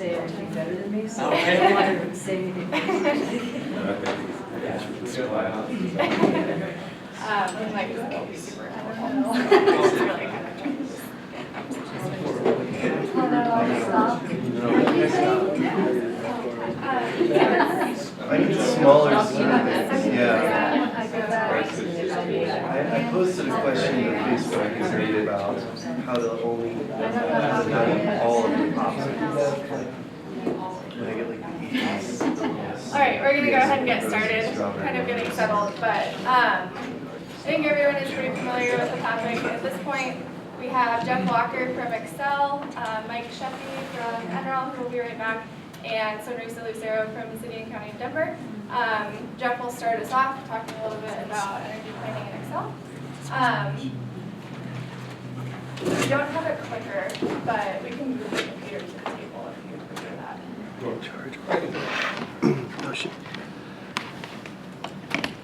say everything better than me, so Okay. I don't want to say anything. Like, it'll be super helpful. It's really kind of I need smaller Zoom. Yeah. I posted a question on Facebook recently about how to only not all of the pops. When I get like the ETs. All right, we're going to go ahead and get started, kind of getting settled, but I think everyone is pretty familiar with the topic. At this point, we have Jeff Walker from Excel, Mike Sheffy from Enron, who will be right back, and Sonrisa Lucero from the City and County of Denver. Jeff will start us off talking a little bit about energy planning in Excel. We don't have a clicker, but we can move the computer to the table if you prefer that.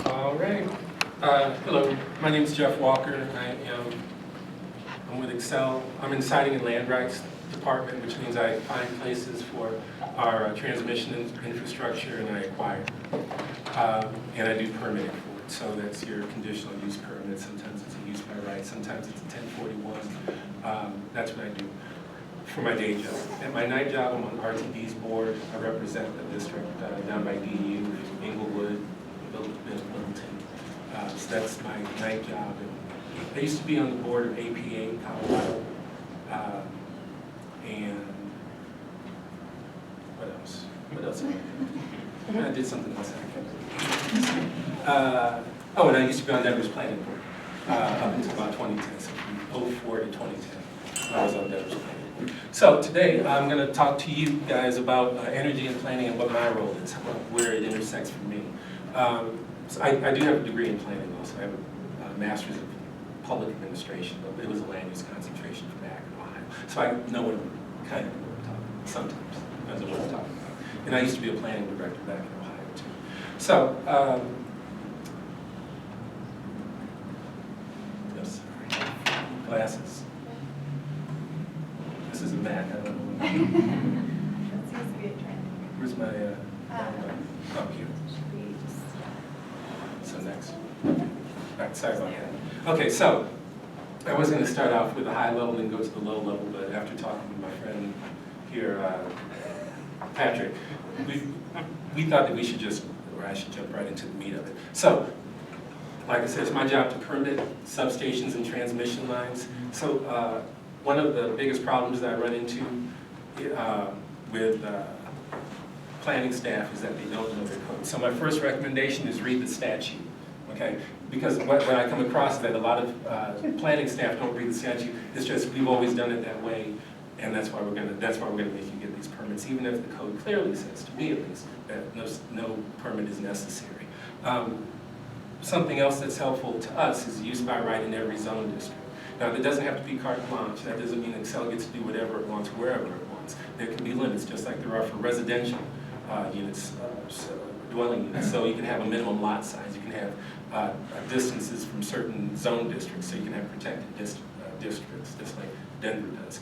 All right. Hello, my name is Jeff Walker. I'm with Excel. I'm in Siting and Land Rights Department, which means I find places for our transmission infrastructure and I acquire. And I do permitting for it. So that's your conditional use permit. Sometimes it's a use by right. Sometimes it's a 1041. That's what I do for my day job. At my night job, I'm on RTD's board. I represent the district down by DU, Inglewood, Middleton. So that's my night job. I used to be on the board of APA Colorado. And what else? What else did I do? I did something else. Oh, and I used to be on Denver's planning board up until about 2010, so from 04 to 2010, I was on Denver's planning board. So today I'm going to talk to you guys about energy and planning and what my role is, where it intersects for me. So I do have a degree in planning also. I have a master's of public administration, but it was a land use concentration from back in Ohio. So I know what I'm kind of talking about sometimes, as what I'm talking about. And I used to be a planning director back in Ohio too. So, yes, glasses. This is a Mac, I don't know. That seems to be a trend. Where's my, oh, here. So next. All right, sorry about that. Okay, so I was going to start off with the high level and go to the low level, but after talking with my friend here, Patrick, we thought that we should just, or I should jump right into the meat of it. So, like I said, it's my job to permit substations and transmission lines. So one of the biggest problems that I run into with planning staff is that they don't know their code. So my first recommendation is read the statute, okay? Because what I come across is that a lot of planning staff don't read the statute. It's just we've always done it that way, and that's why we're gonna make you get these permits, even if the code clearly says, to me at least, that no permit is necessary. Something else that's helpful to us is use by right in every zone district. Now, that doesn't have to be carte blanche. That doesn't mean Excel gets to do whatever it wants, wherever it wants. There can be limits, just like there are for residential units, dwelling units. So you can have a minimum lot size. You can have distances from certain zone districts, so you can have protected districts, just like Denver does.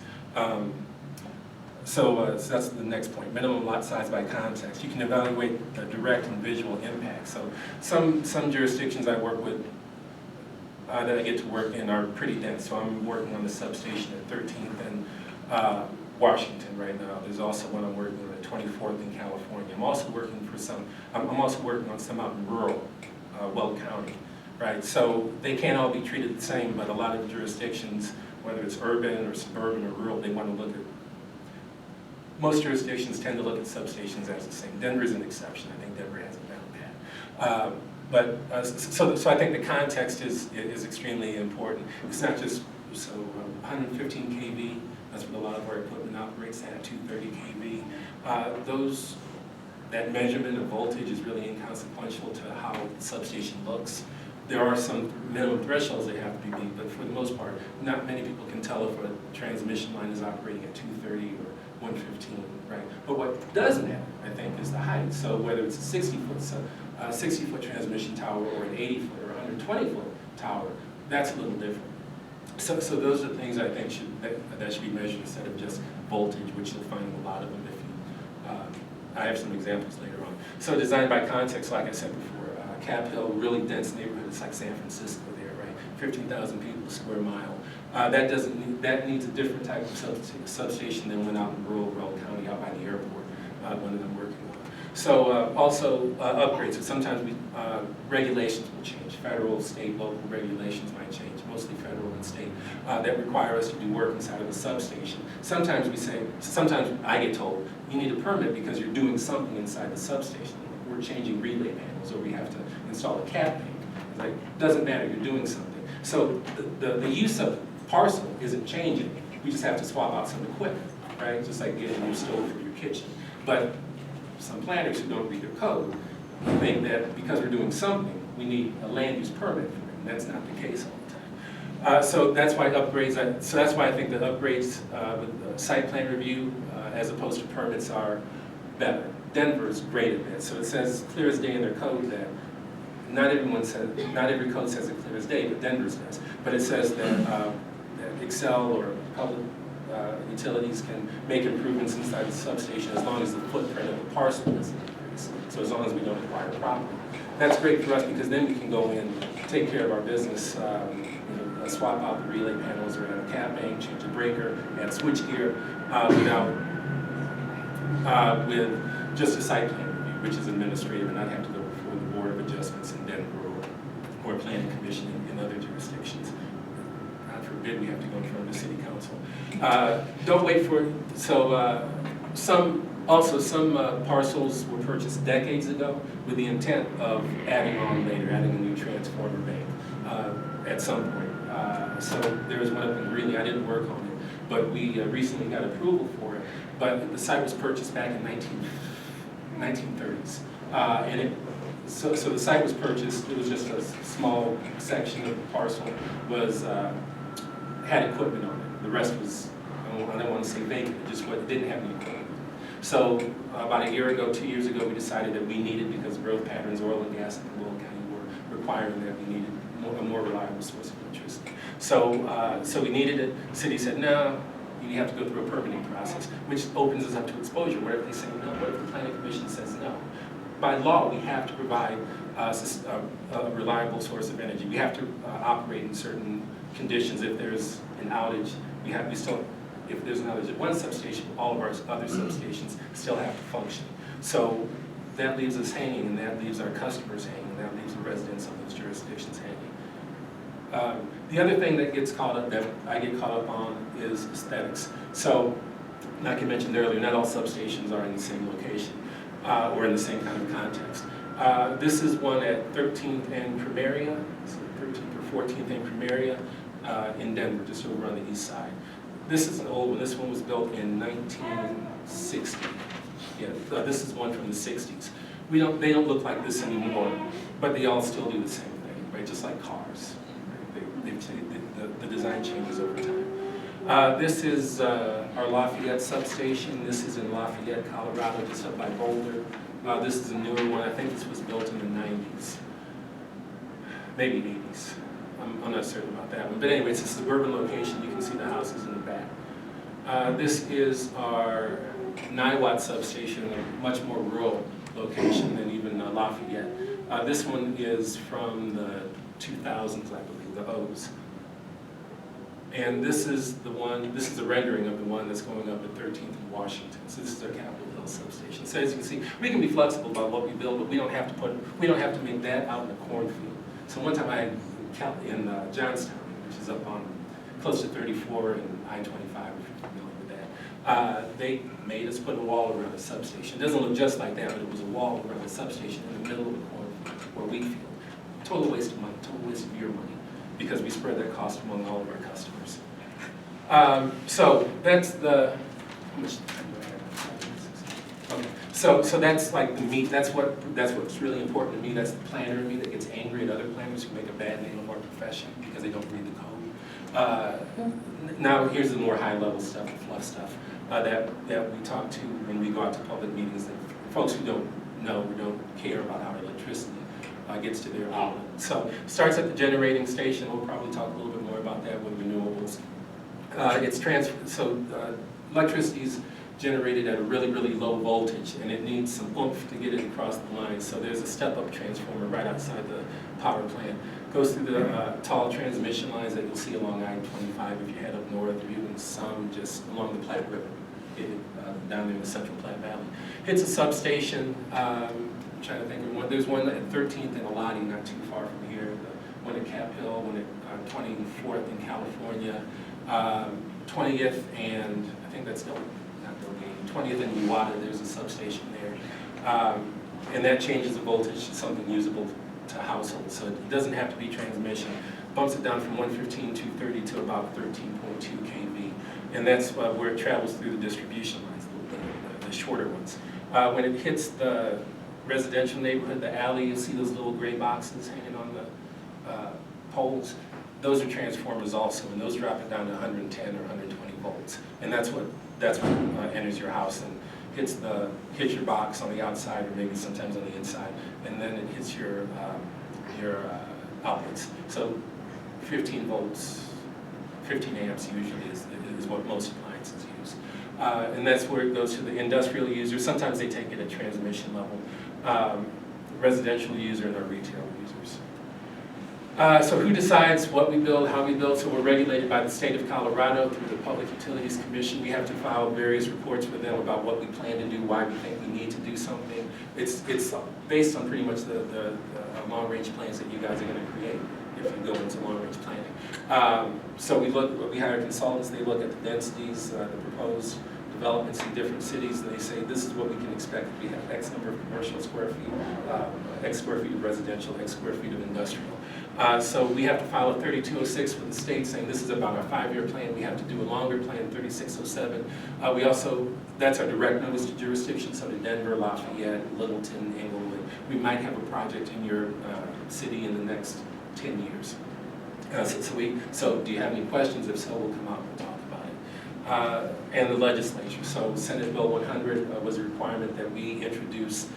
So that's the next point, minimum lot size by context. You can evaluate the direct and visual impact. So some jurisdictions I work with, that I get to work in, are pretty dense. So I'm working on the substation at 13th and Washington right now. There's also one I'm working on at 24th in California. I'm also working on some out in rural Weld County, right? So they can't all be treated the same, but a lot of jurisdictions, whether it's urban or suburban or rural, they want to look at, most jurisdictions tend to look at substations as the same. Denver's an exception. I think Denver has it down pat. So I think the context is extremely important. It's not just, 115 kV, that's what a lot of our equipment operates at, 230 kV. That measurement of voltage is really inconsequential to how the substation looks. There are some minimum thresholds that have to be beat, but for the most part, not many people can tell if a transmission line is operating at 230 or 115, right? But what does matter, I think, is the height. So whether it's a 60-foot transmission tower or an 80-foot or 120-foot tower, that's a little different. So those are things I think that should be measured instead of just voltage, which you'll find in a lot of them I have some examples later on. So designed by context, like I said before, Cap Hill, really dense neighborhood. It's like San Francisco there, right? 15,000 people a square mile. That needs a different type of substation than one out in rural County, out by the airport, one that I'm working on. So also upgrades. So sometimes regulations will change. Federal, state, local regulations might change, mostly federal and state, that require us to do work inside of the substation. Sometimes I get told, you need a permit because you're doing something inside the substation. We're changing relay panels, or we have to install a cap bank. It's like, doesn't matter, you're doing something. So the use of parcel isn't changing. We just have to swap out some equipment, right? Just like getting a new stove for your kitchen. But some planners who don't read their code think that because we're doing something, we need a land use permit for it, and that's not the case all the time. So that's why I think that upgrades with site plan review as opposed to permits are better. Denver's great at that. So it says clear as day in their code that not every code says it clear as day, but Denver's does. But it says that Excel or public utilities can make improvements inside the substation as long as the footprint of the parcel doesn't increase. So as long as we don't acquire property. That's great for us because then we can go in, take care of our business, swap out the relay panels or add a cap bank, change a breaker, add switchgear with just a site plan review, which is administrative, and I'd have to go before the Board of Adjustments in Denver or Planning Commission in other jurisdictions. God forbid we have to go in front of the City Council. Don't wait for it. So some parcels were purchased decades ago with the intent of adding on later, adding a new transformer bank at some point. So there was one up in Greeley. I didn't work on it, but we recently got approval for it. But the site was purchased back in 1930s, so the site was purchased. It was just a small section of the parcel had equipment on it. The rest was, I don't want to say vacant, it didn't have any equipment. So about a year ago, 2 years ago, we decided that we needed, because growth patterns, oil and gas in Will County were requiring that we needed a more reliable source of electricity. So we needed it. The city said, no, you have to go through a permitting process, which opens us up to exposure. What if they say no? What if the Planning Commission says no? By law, we have to provide a reliable source of energy. We have to operate in certain conditions. If there's an outage, if there's an outage at one substation, all of our other substations still have to function. So that leaves us hanging, and that leaves our customers hanging, and that leaves the residents of those jurisdictions hanging. The other thing that I get caught up on is aesthetics. So, like I mentioned earlier, not all substations are in the same location or in the same kind of context. This is one at 13th and Primaria, so 13th or 14th and Primaria in Denver, just over on the east side. This is an old one. This one was built in 1960. Yeah, this is one from the 60s. They don't look like this anymore, but they all still do the same thing, right? Just like cars. The design changes over time. This is our Lafayette substation. This is in Lafayette, Colorado, just up by Boulder. This is a newer one. I think this was built in the 90s, maybe 80s. I'm not certain about that one. But anyway, it's a suburban location. You can see the houses in the back. This is our Niwot substation, a much more rural location than even Lafayette. This one is from the 2000s, I believe, the O's. And this is a rendering of the one that's going up at 13th and Washington. So this is our Capitol Hill substation. So as you can see, we can be flexible about what we build, but we don't have to make that out in a cornfield. So one time I had in Johnstown, which is up on close to 34 and I-25, if you're familiar with that. They made us put a wall around a substation. It doesn't look just like that, but it was a wall around a substation in the middle of a cornfield or wheat field. Total waste of money, total waste of your money, because we spread that cost among all of our customers. So that's the, how much time do I have? Okay. So that's like the meat. That's what's really important to me. That's the planner in me that gets angry at other planners who make a bad name of our profession because they don't read the code. Now here's the more high-level stuff, the fluff stuff that we talk to when we go out to public meetings. That folks who don't know or don't care about how electricity gets to their outlet. So starts at the generating station. We'll probably talk a little bit more about that with renewables. Electricity's generated at a really, really low voltage, and it needs some oomph to get it across the line. So there's a step-up transformer right outside the power plant. Goes through the tall transmission lines that you'll see along I-25 if you head up north, or even some just along the Platte River, down there in the Central Platte Valley. Hits a substation. I'm trying to think of one. There's one at 13th and Elati, not too far from here. The one at Cap Hill, one at 24th in California, 20th and I think that's not 20th and Uwata. There's a substation there, and that changes the voltage to something usable to households. So it doesn't have to be transmission. Bumps it down from 115, 230 to about 13.2 kV, and that's where it travels through the distribution lines, the shorter ones. When it hits the residential neighborhood, the alley, you'll see those little gray boxes hanging on the poles. Those are transformers also, and those drop it down to 110 or 120 volts, and that's what enters your house and hits your box on the outside, or maybe sometimes on the inside, and then it hits your outlets. So 15 volts, 15 amps usually is what most appliances use. And that's where it goes to the industrial user. Sometimes they take it at transmission level, residential user, and our retail users. So who decides what we build, how we build? So we're regulated by the state of Colorado through the Public Utilities Commission. We have to file various reports with them about what we plan to do, why we think we need to do something. It's based on pretty much the long-range plans that you guys are going to create if you go into long-range planning. So we hire consultants. They look at the densities, the proposed developments in different cities, and they say this is what we can expect. We have X number of commercial square feet, X square feet of residential, X square feet of industrial. So we have to file a 3206 with the state saying this is about our 5-year plan. We have to do a longer plan, 3607. We also, that's our direct notice to jurisdiction, so to Denver, Lafayette, Littleton, Englewood. We might have a project in your city in the next 10 years. So do you have any questions? If so, we'll come out and talk about it. And the legislature. So Senate Bill 100 was a requirement that we introduce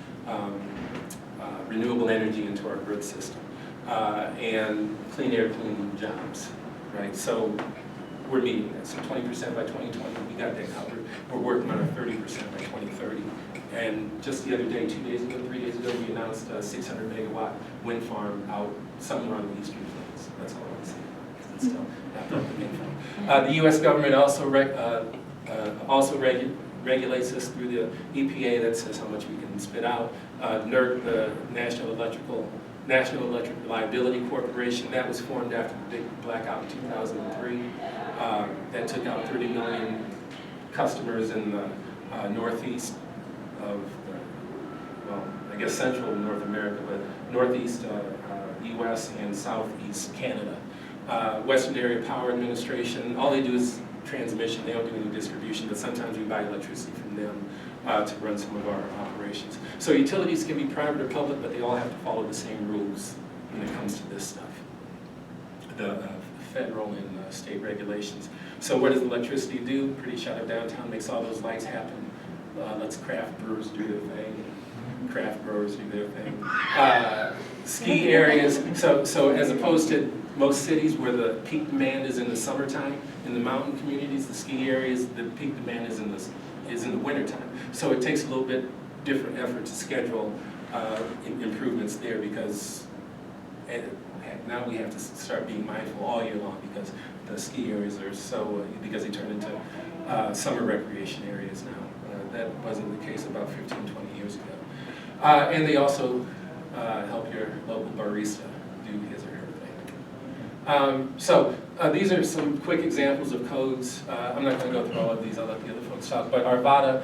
renewable energy into our grid system. And clean air, clean jobs, right? So we're meeting that. So 20% by 2020, we got that covered. We're working on a 30% by 2030. And just the other day, 3 days ago, we announced a 600 megawatt wind farm out somewhere on the Eastern Plains. That's all I want to say. It's still not the wind farm. The U.S. government also regulates us through the EPA that says how much we can spit out. NERC, the National Electric Reliability Corporation, that was formed after the big blackout in 2003. That took out 30 million customers in the northeast of, I guess central North America, but northeast U.S. and southeast Canada. Western Area Power Administration, all they do is transmission. They don't do any distribution, but sometimes we buy electricity from them to run some of our operations. So utilities can be private or public, but they all have to follow the same rules when it comes to this stuff, the federal and state regulations. So what does electricity do? Pretty shut up downtown, makes all those lights happen. Lets craft brewers do their thing, craft growers do their thing. Ski areas, so as opposed to most cities where the peak demand is in the summertime, in the mountain communities, the ski areas, the peak demand is in the wintertime. So it takes a little bit different effort to schedule improvements there because now we have to start being mindful all year long because the ski areas are so, because they turn into summer recreation areas now. That wasn't the case about 15, 20 years ago. And they also help your local barista do his or her thing. These are some quick examples of codes. I'm not going to go through all of these, I'll let the other folks talk, but Arvada,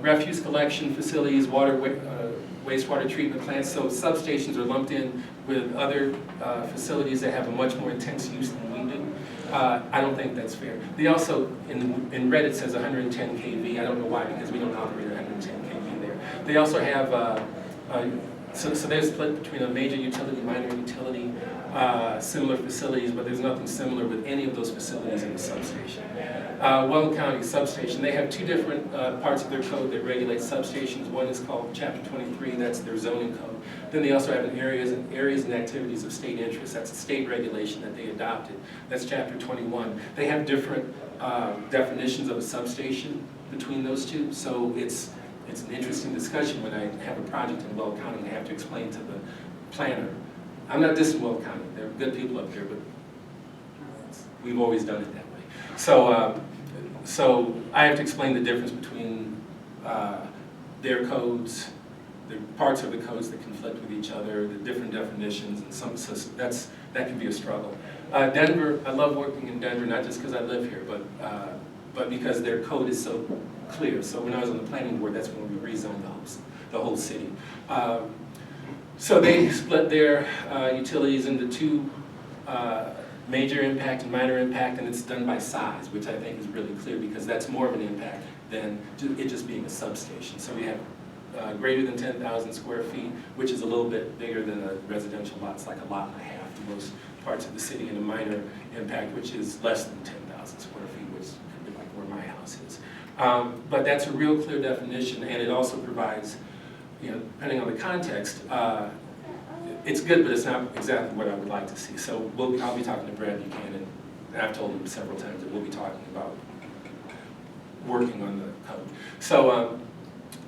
refuse collection facilities, wastewater treatment plants, so substations are lumped in with other facilities that have a much more intense use than we do. I don't think that's fair. They also, in red it says 110 kV, I don't know why, because we don't operate at 110 kV there. They also have, so they're split between a major utility, minor utility, similar facilities, but there's nothing similar with any of those facilities in the substation. Welland County substation, they have two different parts of their code that regulate substations. One is called Chapter 23, that's their zoning code. Then they also have areas and activities of state interest. That's a state regulation that they adopted. That's chapter 21. They have different definitions of a substation between those two. So it's an interesting discussion when I have a project in Weld County and I have to explain to the planner. I'm not dissing Weld County. There are good people up there, but we've always done it that way. So I have to explain the difference between their codes, the parts of the codes that conflict with each other, the different definitions, and that can be a struggle. Denver, I love working in Denver, not just because I live here, but because their code is so clear. So when I was on the planning board, that's when we rezoned the whole city. So they split their utilities into two major impact and minor impact, and it's done by size, which I think is really clear because that's more of an impact than it just being a substation. So we have greater than 10,000 square feet, which is a little bit bigger than a residential lot. It's like a lot and a half in most parts of the city, and a minor impact, which is less than 10,000 square feet, which could be like where my house is. But that's a real clear definition, and it also provides, depending on the context, it's good, but it's not exactly what I would like to see. So I'll be talking to Brad Buchanan, and I've told him several times that we'll be talking about working on the code. So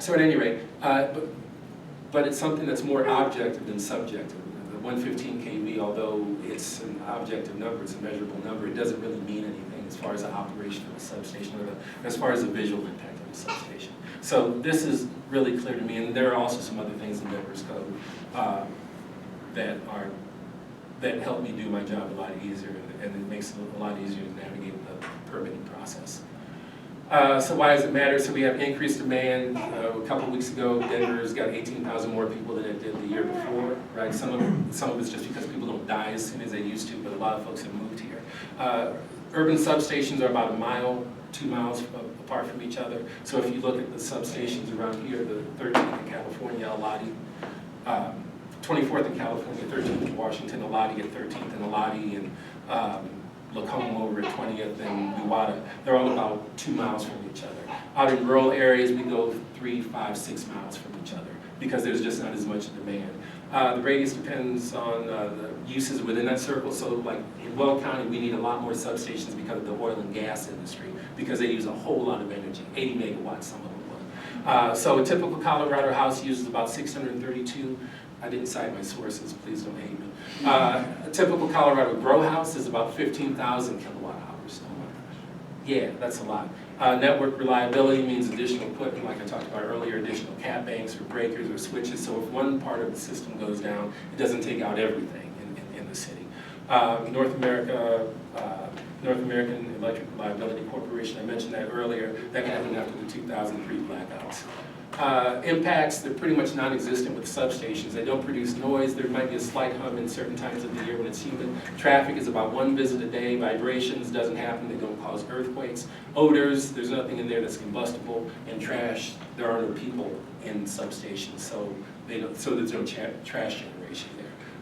at any rate, but it's something that's more objective than subjective. The 115 kV, although it's an objective number, it's a measurable number, it doesn't really mean anything as far as the operation of a substation or as far as the visual impact of a substation. So this is really clear to me, and there are also some other things in Denver's code that help me do my job a lot easier, and it makes it a lot easier to navigate the permitting process. So why does it matter? So we have increased demand. A couple of weeks ago, Denver's got 18,000 more people than it did the year before, right? Some of it's just because people don't die as soon as they used to, but a lot of folks have moved here. Urban substations are about 1 mile, 2 miles apart from each other. So if you look at the substations around here, the 13th in California, Eladi, 24th in California, 13th in Washington, Eladi at 13th, and Eladi and Lacombe over at 20th and Uwata, they're all about 2 miles from each other. Out in rural areas, we go 3, 5, 6 miles from each other because there's just not as much demand. The radius depends on the uses within that circle. So like in Weld County, we need a lot more substations because of the oil and gas industry because they use a whole lot of energy, 80 megawatts, some of them will. So a typical Colorado house uses about 632. I didn't cite my sources, please don't hate me. A typical Colorado grow house is about 15,000 kilowatt hours. Yeah, that's a lot. Network reliability means additional equipment, like I talked about earlier, additional cap banks or breakers or switches. So if one part of the system goes down, it doesn't take out everything in the city. North American Electric Reliability Corporation, I mentioned that earlier, that can happen after the 2003 blackouts. Impacts, they're pretty much non-existent with substations. They don't produce noise. There might be a slight hum in certain times of the year when it's humid. Traffic is about 1 visit a day. Vibrations doesn't happen. They don't cause earthquakes. Odors, there's nothing in there that's combustible. And trash, there are no people in substations, so there's no trash generation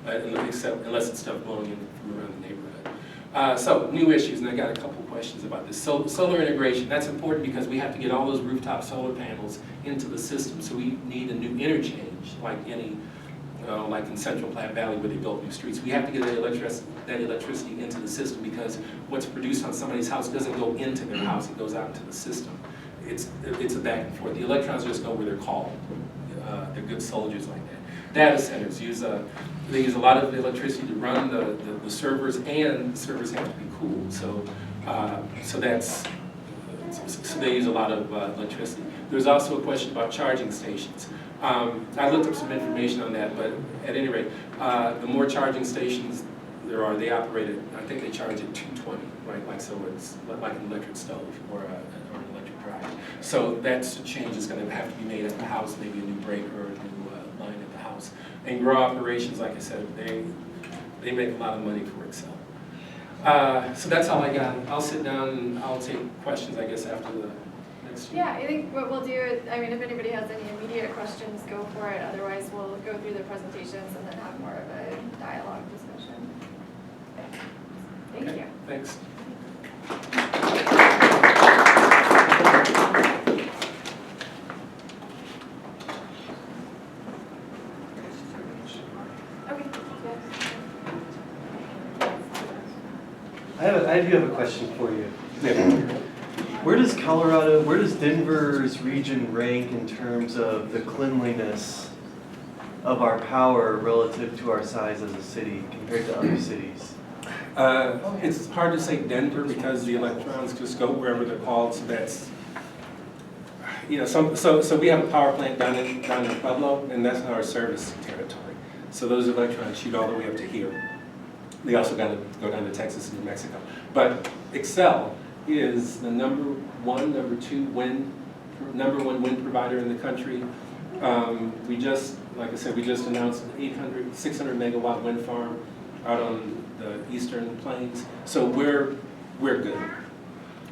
there, unless it's stuff blowing in from around the neighborhood. So new issues, and I got a couple questions about this. So solar integration, that's important because we have to get all those rooftop solar panels into the system. So we need a new interchange, like like in Central Platte Valley where they built new streets. We have to get that electricity into the system because what's produced on somebody's house doesn't go into their house, it goes out into the system. It's a back and forth. The electrons just go where they're called. They're good soldiers like that. Data centers use they use a lot of electricity to run the servers, and the servers have to be cooled. So they use a lot of electricity. There's also a question about charging stations. I looked up some information on that, but at any rate, the more charging stations there are, they operate at, I think they charge at 220, right? Like, so it's like an electric stove or an electric dryer. So that's a change that's going to have to be made at the house, maybe a new breaker or a new line at the house. And grow operations, like I said, they make a lot of money for Excel. So that's all I got. I'll sit down and I'll take questions, I guess, after the next few. Yeah, I think what we'll do is, I mean, if anybody has any immediate questions, go for it. Otherwise, we'll go through the presentations and then have more of a dialogue discussion. Thank you. Thanks. I do have a question for you. Yeah. Where does Denver's region rank in terms of the cleanliness of our power relative to our size as a city compared to other cities? It's hard to say Denver because the electrons just go wherever they're called, so that's, so we have a power plant down in Pueblo, and that's our service territory. So those electrons shoot all the way up to here. They also got to go down to Texas and New Mexico. But Excel is the number one wind provider in the country. We just, like I said, we just announced an 600 megawatt wind farm out on the eastern plains. So we're good.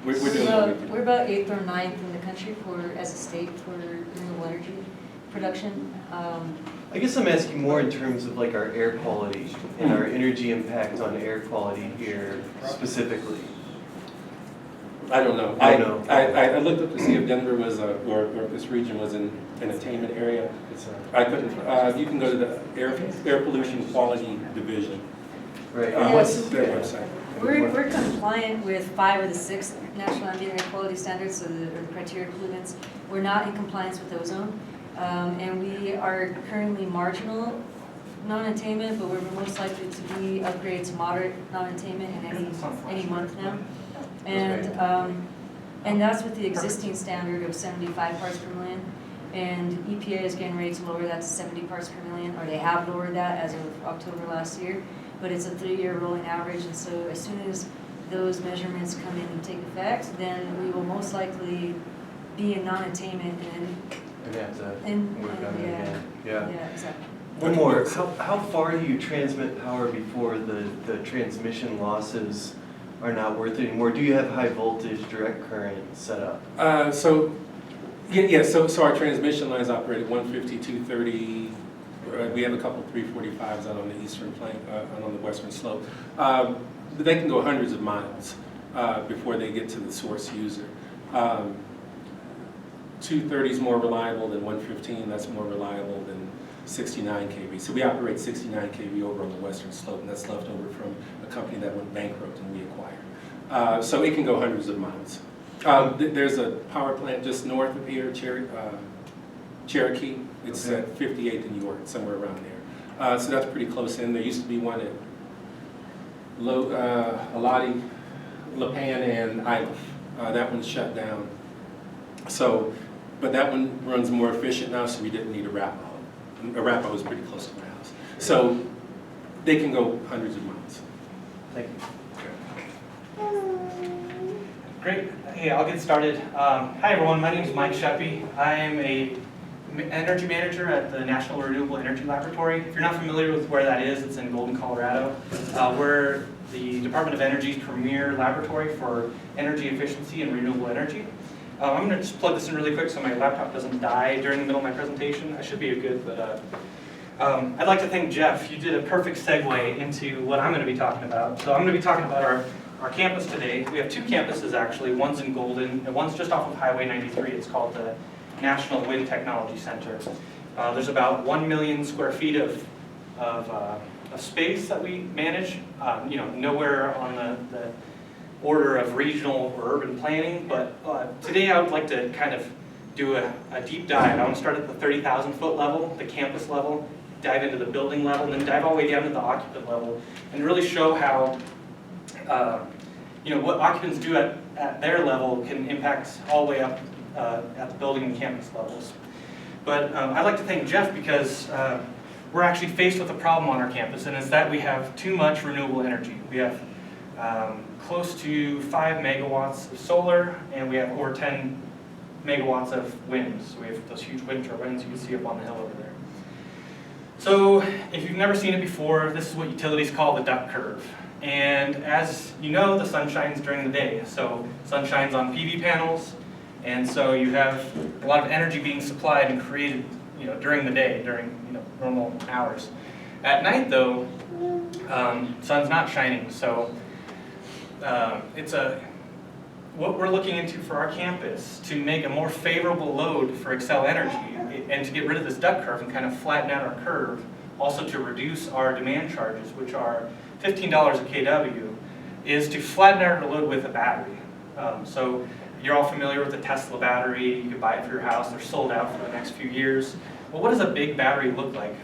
We're doing what we can. We're about 8th or 9th in the country as a state for renewable energy production. I guess I'm asking more in terms of like our air quality and our energy impact on air quality here specifically. I don't know. I looked up to see if Denver was, or if this region was an attainment area. I couldn't. You can go to the Air Pollution Quality Division. Right. What's their website? We're compliant with 5 of the 6 National Ambient Air Quality Standards, so the criteria pollutants. We're not in compliance with ozone, and we are currently marginal non-attainment, but we're most likely to be upgraded to moderate non-attainment in any month now. And that's with the existing standard of 75 parts per million. And EPA is getting ready to lower that to 70 parts per million, or they have lowered that as of October last year. But it's a 3-year rolling average, and so as soon as those measurements come in and take effect, then we will most likely be in non-attainment And have to and work on it again. Yeah. yeah, exactly. One more. How far do you transmit power before the transmission losses are not worth it anymore? Do you have high voltage direct current set up? So our transmission lines operate at 150, 230. We have a couple 345s out on the eastern plain, on the western slope. But they can go hundreds of miles before they get to the source user. 230 is more reliable than 115. That's more reliable than 69 kV. So we operate 69 kV over on the western slope, and that's left over from a company that went bankrupt and we acquired. So it can go hundreds of miles. There's a power plant just north of here, Cherokee. It's Okay. at 58th and York, somewhere around there. So that's pretty close in. There used to be one at Alati, Lapan, and Iliff. That one's shut down. So, but that one runs more efficient now, so we didn't need Arapahoe. Arapahoe is pretty close to my house. So they can go hundreds of miles. Thank you. Great. Hey, I'll get started. Hi, everyone. My name is Mike Sheppy. I am a energy manager at the National Renewable Energy Laboratory. If you're not familiar with where that is, it's in Golden, Colorado. We're the Department of Energy's premier laboratory for energy efficiency and renewable energy. I'm going to just plug this in really quick so my laptop doesn't die during the middle of my presentation. I should be good, but I'd like to thank Jeff. You did a perfect segue into what I'm going to be talking about. So I'm going to be talking about our campus today. We have 2 campuses actually. One's in Golden and one's just off of Highway 93. It's called the National Wind Technology Center. There's about 1 million square feet of space that we manage. Nowhere on the order of regional or urban planning, but today I would like to kind of do a deep dive. I want to start at the 30,000 foot level, the campus level, dive into the building level, and then dive all the way down to the occupant level, and really show how what occupants do at their level can impact all the way up at the building and campus levels. But I'd like to thank Jeff because we're actually faced with a problem on our campus, and it's that we have too much renewable energy. We have close to 5 megawatts of solar, and we have over 10 megawatts of wind. So we have those huge wind turbines you can see up on the hill over there. So if you've never seen it before, this is what utilities call the duck curve. And as you know, the sun shines during the day. So sun shines on PV panels, and so you have a lot of energy being supplied and created during the day, during normal hours. At night though, sun's not shining, so what we're looking into for our campus to make a more favorable load for Xcel Energy and to get rid of this duck curve and kind of flatten out our curve, also to reduce our demand charges, which are $15 a kW. is to flatten out our load with a battery. So you're all familiar with the Tesla battery. You can buy it for your house. They're sold out for the next few years. Well, what does a big battery look like?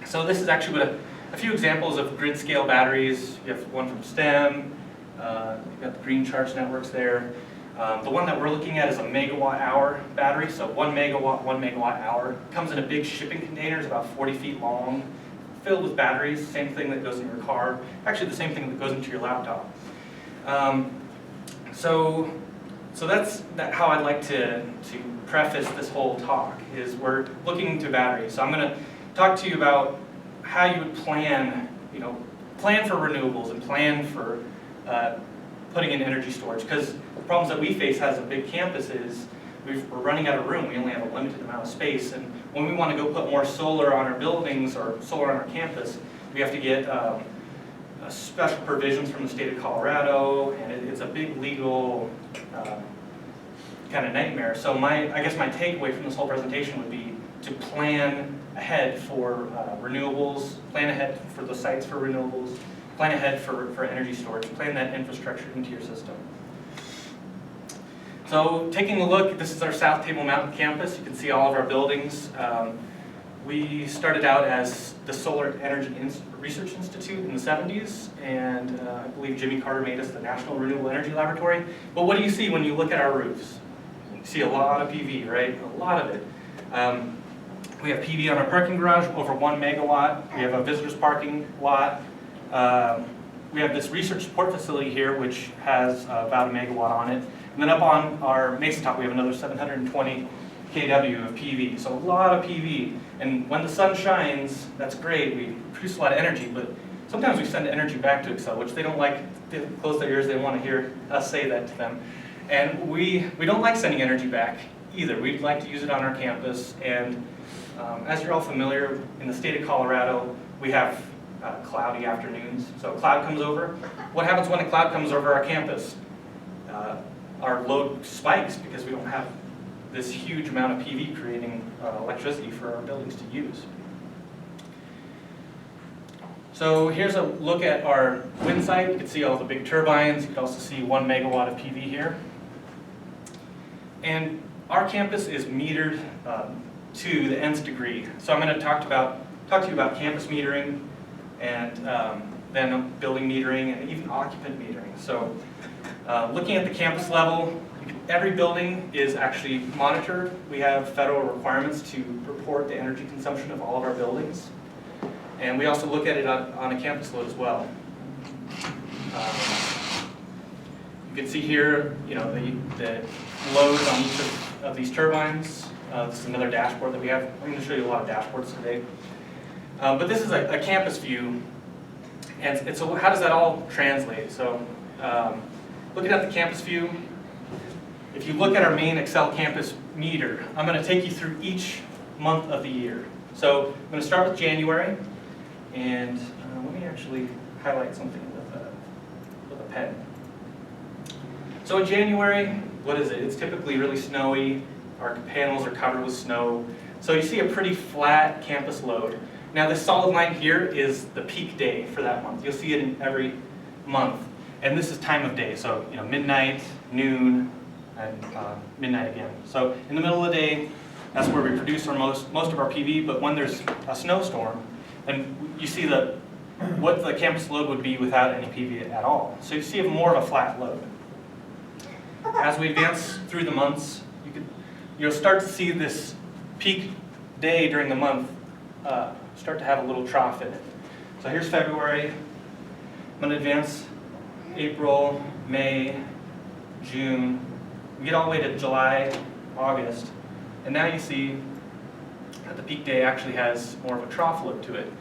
So this is actually what a few examples of grid scale batteries. You have one from STEM. You've got the Green Charge Networks there. The one that we're looking at is a megawatt hour battery. So 1 megawatt hour. Comes in a big shipping container, it's about 40 feet long, filled with batteries. Same thing that goes in your car. Actually, the same thing that goes into your laptop. So that's how I'd like to preface this whole talk, is we're looking into batteries. So I'm going to talk to you about how you would plan for renewables and plan for putting in energy storage. Because the problems that we face as a big campus is we're running out of room. We only have a limited amount of space. And when we want to go put more solar on our buildings or solar on our campus, we have to get special provisions from the state of Colorado, and it's a big legal kind of nightmare. So I guess my takeaway from this whole presentation would be to plan ahead for renewables, plan ahead for the sites for renewables, plan ahead for energy storage, plan that infrastructure into your system. So taking a look, this is our South Table Mountain campus. You can see all of our buildings. We started out as the Solar Energy Research Institute in the 70s, and I believe Jimmy Carter made us the National Renewable Energy Laboratory. But what do you see when you look at our roofs? You see a lot of PV, right? A lot of it. We have PV on our parking garage, over 1 megawatt. We have a visitors parking lot. We have this research support facility here, which has about 1 megawatt on it. And then up on our Mesa top, we have another 720 kW of PV. So a lot of PV. And when the sun shines, that's great. We produce a lot of energy, but sometimes we send energy back to Excel, which they don't like. They close their ears. They want to hear us say that to them. And we don't like sending energy back either. We'd like to use it on our campus. And as you're all familiar, in the state of Colorado, we have cloudy afternoons. So a cloud comes over. What happens when a cloud comes over our campus? Our load spikes because we don't have this huge amount of PV creating electricity for our buildings to use. So here's a look at our wind site. You can see all the big turbines. You can also see 1 megawatt of PV here. And our campus is metered to the nth degree. So I'm going to talk to you about campus metering, and then building metering, and even occupant metering. So looking at the campus level, every building is actually monitored. We have federal requirements to report the energy consumption of all of our buildings. And we also look at it on a campus load as well. You can see here, the load on each of these turbines. This is another dashboard that we have. I'm going to show you a lot of dashboards today. But this is a campus view. And so how does that all translate? So looking at the campus view, if you look at our main Excel campus meter, I'm going to take you through each month of the year. So I'm going to start with January, and let me actually highlight something with a pen. So in January, what is it? It's typically really snowy. Our panels are covered with snow. So you see a pretty flat campus load. Now this solid line here is the peak day for that month. You'll see it in every month. And this is time of day, so midnight, noon, and midnight again. So in the middle of the day, that's where we produce our most of our PV, but when there's a snowstorm, and you see what the campus load would be without any PV at all. So you see more of a flat load. As we advance through the months, you'll start to see this peak day during the month start to have a little trough in it. So here's February. I'm going to advance April, May, June. We get all the way to July, August, and now you see that the peak day actually has more of a trough look to it.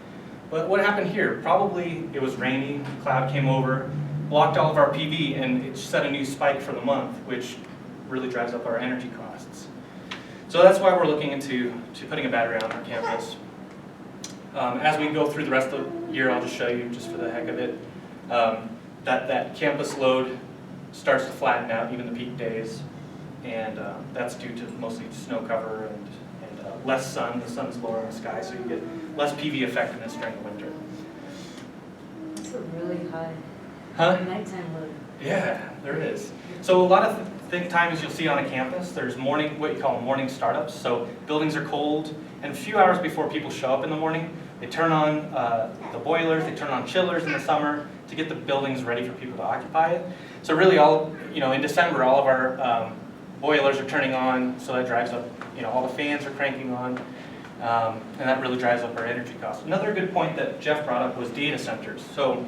But what happened here? Probably it was rainy, the cloud came over, blocked all of our PV, and it set a new spike for the month, which really drives up our energy costs. So that's why we're looking into putting a battery on our campus. As we go through the rest of the year, I'll just show you, just for the heck of it, that campus load starts to flatten out, even the peak days, and that's due to mostly snow cover and less sun. The sun's lower in the sky, so you get less PV effectiveness during the winter. It's a really high Huh? Nighttime load. Yeah, there is. So a lot of times you'll see on a campus, there's what you call morning startups. So buildings are cold, and a few hours before people show up in the morning, they turn on the boilers, they turn on chillers in the summer to get the buildings ready for people to occupy it. So really in December, all of our boilers are turning on, so that drives up, all the fans are cranking on, and that really drives up our energy costs. Another good point that Jeff brought up was data centers. So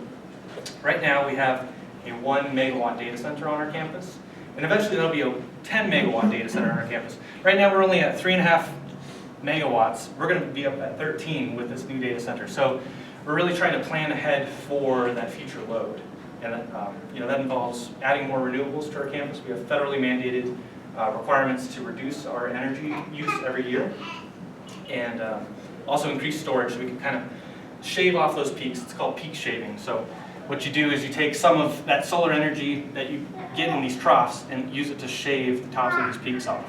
right now we have a 1 megawatt data center on our campus, and eventually there'll be a 10 megawatt data center on our campus. Right now we're only at 3.5 megawatts. We're going to be up at 13 with this new data center. So we're really trying to plan ahead for that future load. And that involves adding more renewables to our campus. We have federally mandated requirements to reduce our energy use every year, and also increase storage so we can kind of shave off those peaks. It's called peak shaving. So what you do is you take some of that solar energy that you get in these troughs and use it to shave the tops of these peaks off.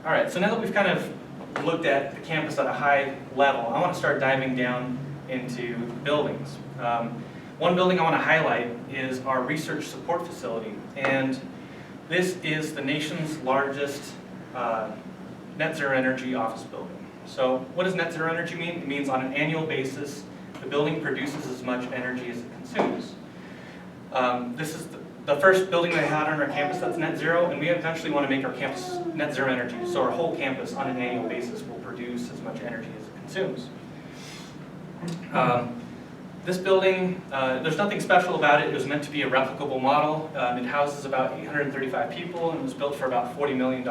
All right, so now that we've kind of looked at the campus at a high level, I want to start diving down into buildings. One building I want to highlight is our research support facility, and this is the nation's largest net zero energy office building. So what does net zero energy mean? It means on an annual basis, the building produces as much energy as it consumes. This is the first building they had on our campus that's net zero, and we eventually want to make our campus net zero energy. So our whole campus on an annual basis will produce as much energy as it consumes. This building, there's nothing special about it. It was meant to be a replicable model. It houses about 835 people and was built for about $40 million,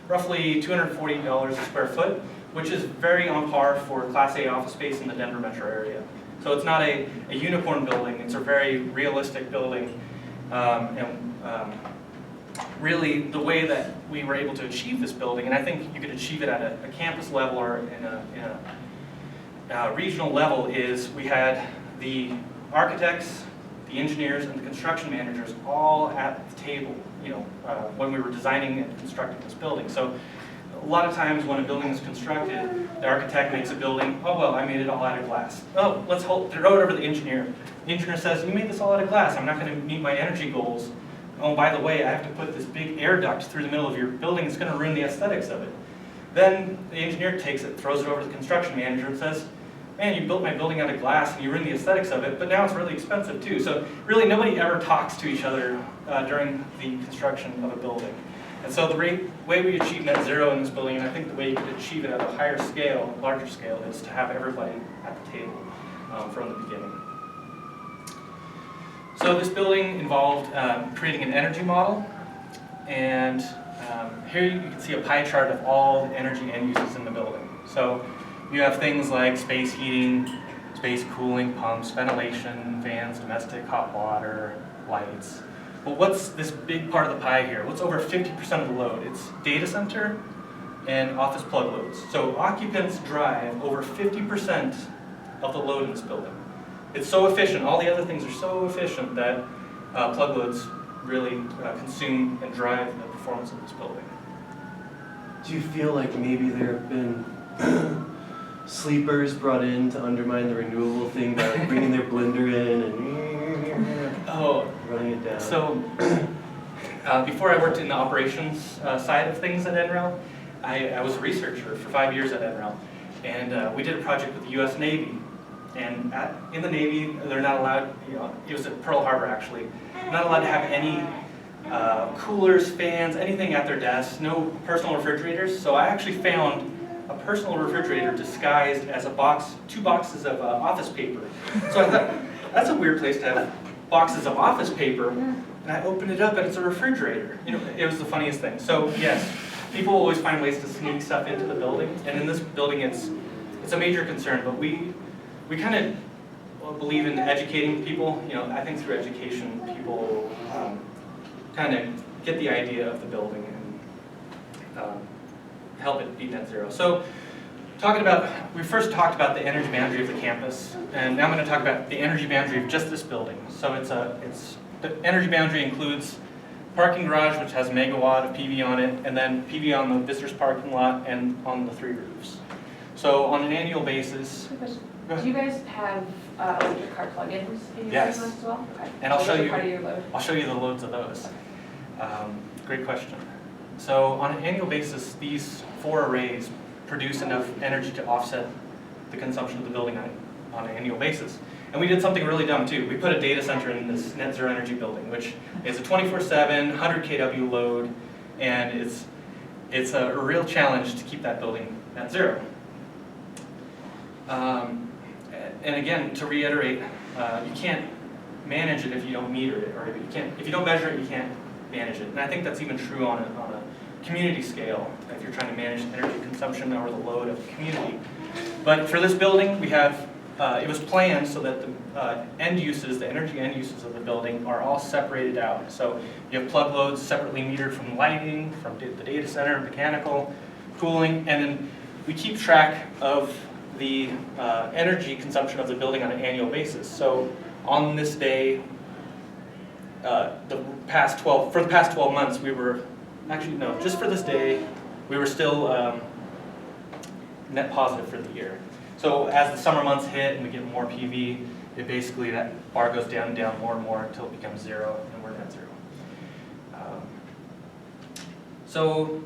roughly $240 a square foot, which is very on par for Class A office space in the Denver metro area. So it's not a unicorn building, it's a very realistic building. Really the way that we were able to achieve this building, and I think you could achieve it at a campus level or in a regional level, is we had the architects, the engineers, and the construction managers all at the table, when we were designing and constructing this building. So a lot of times when a building is constructed, the architect makes a building, oh well, I made it all out of glass. Oh, let's throw it over to the engineer. The engineer says, you made this all out of glass, I'm not going to meet my energy goals. Oh, by the way, I have to put this big air duct through the middle of your building, it's going to ruin the aesthetics of it. Then the engineer takes it, throws it over to the construction manager and says, man, you built my building out of glass and you ruined the aesthetics of it, but now it's really expensive too. So really nobody ever talks to each other during the construction of a building. And so the way we achieve net zero in this building, and I think the way you could achieve it at a higher scale, larger scale, is to have everybody at the table from the beginning. So this building involved creating an energy model, and here you can see a pie chart of all the energy end uses in the building. So you have things like space heating, space cooling, pumps, ventilation, fans, domestic hot water, lights. But what's this big part of the pie here? What's over 50% of the load? It's data center and office plug loads. So occupants drive over 50% of the load in this building. It's so efficient, all the other things are so efficient that plug loads really consume and drive the performance of this building. Do you feel like maybe there have been sleepers brought in to undermine the renewable thing by like bringing their blender in and running it down? So before I worked in the operations side of things at NREL, I was a researcher for 5 years at NREL, and we did a project with the US Navy. And in the Navy, they're not allowed, it was at Pearl Harbor actually, they're not allowed to have any coolers, fans, anything at their desks, no personal refrigerators. So I actually found a personal refrigerator disguised as two boxes of office paper. So I thought, that's a weird place to have boxes of office paper, and I opened it up and it's a refrigerator. It was the funniest thing. So yes, people always find ways to sneak stuff into the building, and in this building it's a major concern, but we kind of believe in educating people. I think through education, people kind of get the idea of the building and help it be net zero. So, we first talked about the energy boundary of the campus, and now I'm going to talk about the energy boundary of just this building. So the energy boundary includes parking garage, which has a megawatt of PV on it, and then PV on the visitors parking lot and on the 3 roofs. So on an annual basis, Go Do you guys have electric car plug-ins in your Yes. business as well? Okay. And I'll So show those are you- part of your load? I'll show you the loads of those. Great question. So on an annual basis, these 4 arrays produce enough energy to offset the consumption of the building on an annual basis. And we did something really dumb too. We put a data center in this net zero energy building, which is a 24/7, 100 kW load, and it's a real challenge to keep that building net zero. And again, to reiterate, you can't manage it if you don't meter it, or if you don't measure it, you can't manage it. And I think that's even true on a community scale, if you're trying to manage energy consumption or the load of the community. But for this building, we have, it was planned so that the end uses, the energy end uses of the building are all separated out. So you have plug loads separately metered from lighting, from the data center, mechanical, cooling, and then we keep track of the energy consumption of the building on an annual basis. So on this day, for the past 12 months, we were, actually no, just for this day, we were still net positive for the year. So as the summer months hit and we get more PV, it basically, that bar goes down and down more and more until it becomes 0 and we're net 0. So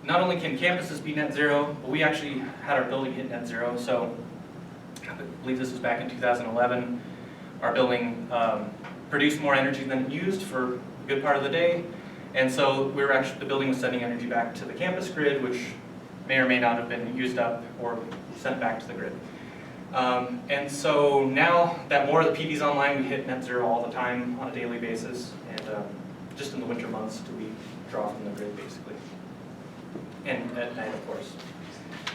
not only can campuses be net 0, but we actually had our building hit net 0. So I believe this was back in 2011. Our building produced more energy than it used for a good part of the day. And so the building was sending energy back to the campus grid, which may or may not have been used up or sent back to the grid. And so now that more of the PV's online, we hit net 0 all the time on a daily basis. And just in the winter months do we draw from the grid basically. And at night, of course.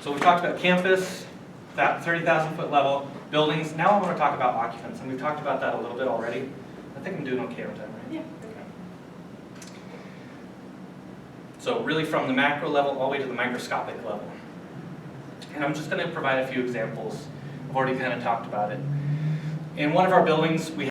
So we've talked about campus, that 30,000 foot level, buildings. Now I want to talk about occupants, and we've talked about that a little bit already. I think I'm doing okay on time, right? Yeah. Okay. So really from the macro level all the way to the microscopic level. And I'm just going to provide a few examples. I've already kind of talked about it. In one of our buildings, we